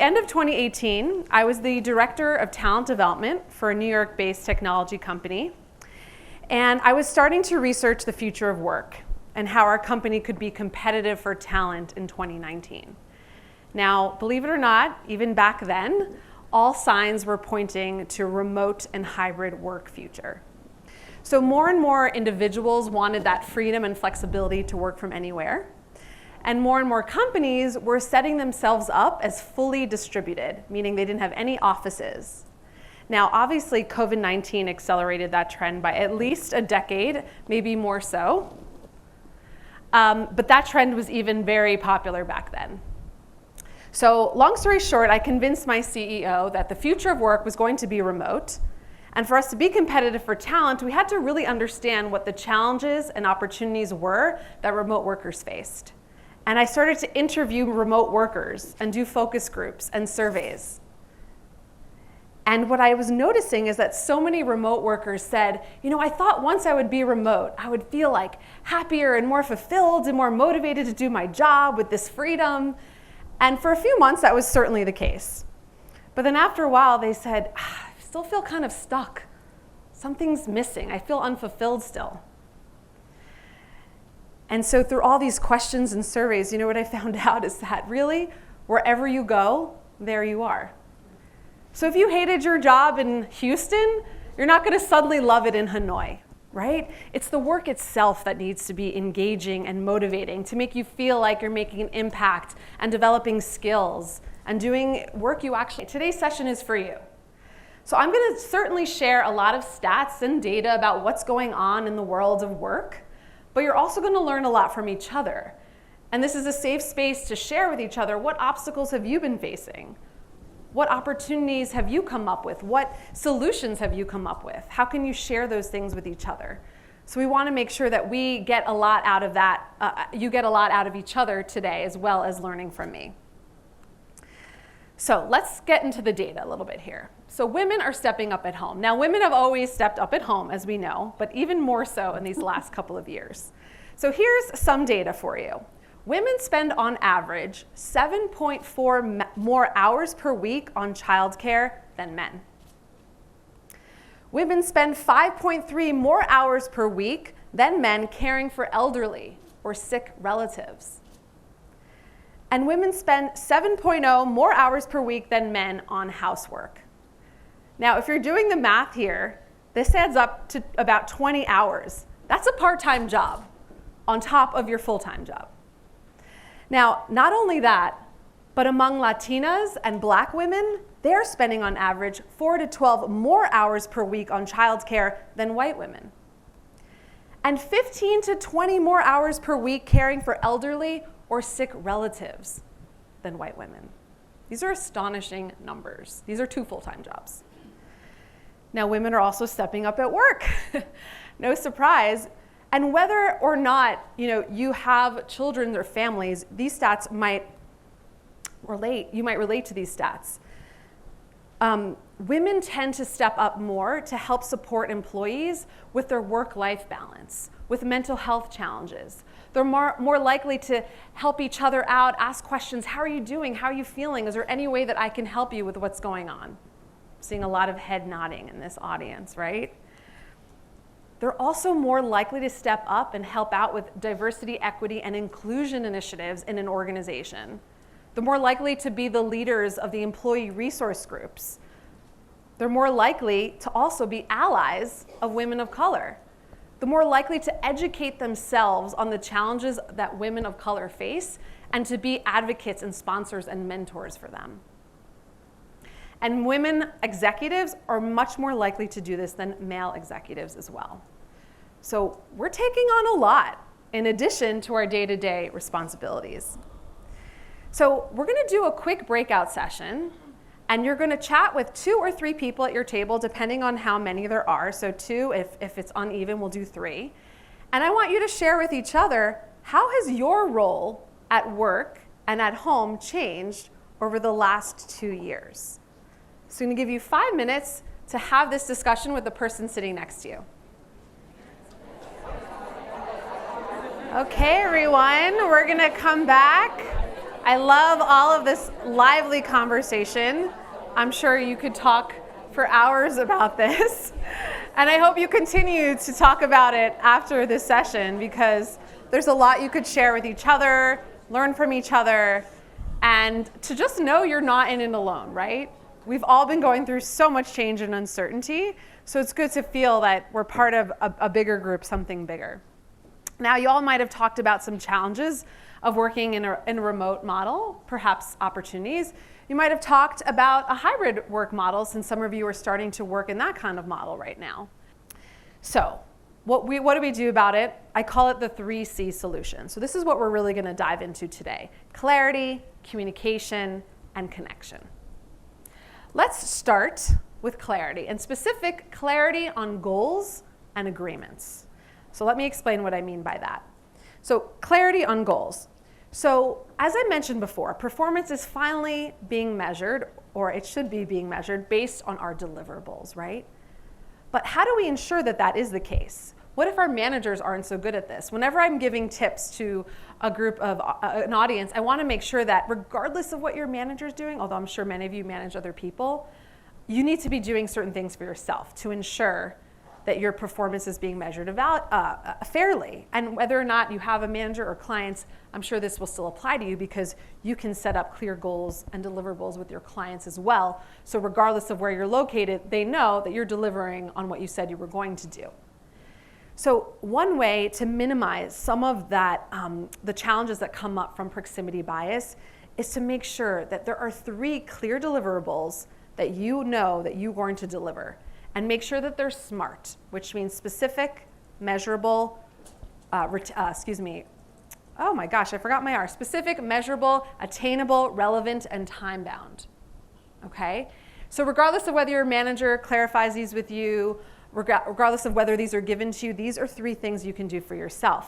end of 2018, I was the director of talent development for a New York-based technology company. And I was starting to research the future of work and how our company could be competitive for talent in 2019. Now, believe it or not, even back then, all signs were pointing to a remote and hybrid work future. So more and more individuals wanted that freedom and flexibility to work from anywhere. And more companies were setting themselves up as fully distributed, meaning they didn't have any offices. Now, obviously, COVID-19 accelerated that trend by at least a decade, maybe more so. But that trend was even very popular back then. So long story short, I convinced my CEO that the future of work was going to be remote. And for us to be competitive for talent, we had to really understand what the challenges and opportunities were that remote workers faced. And I started to interview remote workers and do focus groups and surveys. And what I was noticing is that so many remote workers said, I thought once I would be remote, I would feel like happier and more fulfilled and more motivated to do my job with this freedom. And for a few months, that was certainly the case. But then after a while, they said, I still feel kind of stuck. Something's missing. I feel unfulfilled still. And so through all these questions and surveys, what I found out is that really, wherever you go, there you are. So if you hated your job in Houston, you're not going to suddenly love it in Hanoi, right? It's the work itself that needs to be engaging and motivating to make you feel like you're making an impact and developing skills and doing work you actually. Today's session is for you. So I'm going to certainly share a lot of stats and data about what's going on in the world of work, but you're also going to learn a lot from each other. And this is a safe space to share with each other what obstacles have you been facing? What opportunities have you come up with? What solutions have you come up with? How can you share those things with each other? So we want to make sure that we get a lot out of that, you get a lot out of each other today, as well as learning from me. So let's get into the data a little bit here. So women are stepping up at home. Now, women have always stepped up at home, as we know, but even more so in these last couple of years. So here's some data for you. Women spend on average 7.4 more hours per week on childcare than men. Women spend 5.3 more hours per week than men caring for elderly or sick relatives. And women spend 7.0 more hours per week than men on housework. Now, if you're doing the math here, this adds up to about 20 hours. That's a part-time job on top of your full-time job. Now, not only that, but among Latinas and Black women, they're spending on average 4 to 12 more hours per week on childcare than white women. And 15 to 20 more hours per week caring for elderly or sick relatives than white women. These are astonishing numbers. These are 2 full-time jobs. Now, women are also stepping up at work. No surprise. And whether or not you have children or families, these stats might relate. You might relate to these stats. Women tend to step up more to help support employees with their work-life balance, with mental health challenges. They're more likely to help each other out, ask questions. How are you doing? How are you feeling? Is there any way that I can help you with what's going on? I'm seeing a lot of head nodding in this audience, right? They're also more likely to step up and help out with diversity, equity, and inclusion initiatives in an organization. They're more likely to be the leaders of the employee resource groups. They're more likely to also be allies of women of color. They're more likely to educate themselves on the challenges that women of color face and to be advocates and sponsors and mentors for them. And women executives are much more likely to do this than male executives as well. So we're taking on a lot in addition to our day-to-day responsibilities. So we're going to do a quick breakout session, and you're going to chat with 2 or 3 people at your table, depending on how many there are. So 2, if it's uneven, we'll do 3. And I want you to share with each other, how has your role at work and at home changed over the last 2 years? So I'm going to give you 5 minutes to have this discussion with the person sitting next to you. Okay, everyone, we're going to come back. I love all of this lively conversation. I'm sure you could talk for hours about this. And I hope you continue to talk about it after this session, because there's a lot you could share with each other, learn from each other, and to just know you're not in it alone, right? We've all been going through so much change and uncertainty, so it's good to feel that we're part of a bigger group, something bigger. Now, you all might have talked about some challenges of working in a remote model, perhaps opportunities. You might have talked about a hybrid work model, since some of you are starting to work in that kind of model right now. So what do we do about it? I call it the 3C solution. So this is what we're really going to dive into today: clarity, communication, and connection. Let's start with clarity, and specific clarity on goals and agreements. So let me explain what I mean by that. So clarity on goals. So as I mentioned before, performance is finally being measured, or it should be being measured, based on our deliverables, right? But how do we ensure that that is the case? What if our managers aren't so good at this? Whenever I'm giving tips to a group of an audience, I want to make sure that regardless of what your manager's doing, although I'm sure many of you manage other people, you need to be doing certain things for yourself to ensure that your performance is being measured fairly. And whether or not you have a manager or clients, I'm sure this will still apply to you, because you can set up clear goals and deliverables with your clients as well. So regardless of where you're located, they know that you're delivering on what you said you were going to do. So one way to minimize some of that, the challenges that come up from proximity bias, is to make sure that there are 3 clear deliverables that you know that you're going to deliver. And make sure that they're SMART, which means specific, measurable, oh my gosh, I forgot my R. Specific, measurable, attainable, relevant, and time-bound. Okay? So regardless of whether your manager clarifies these with you, regardless of whether these are given to you, these are 3 things you can do for yourself.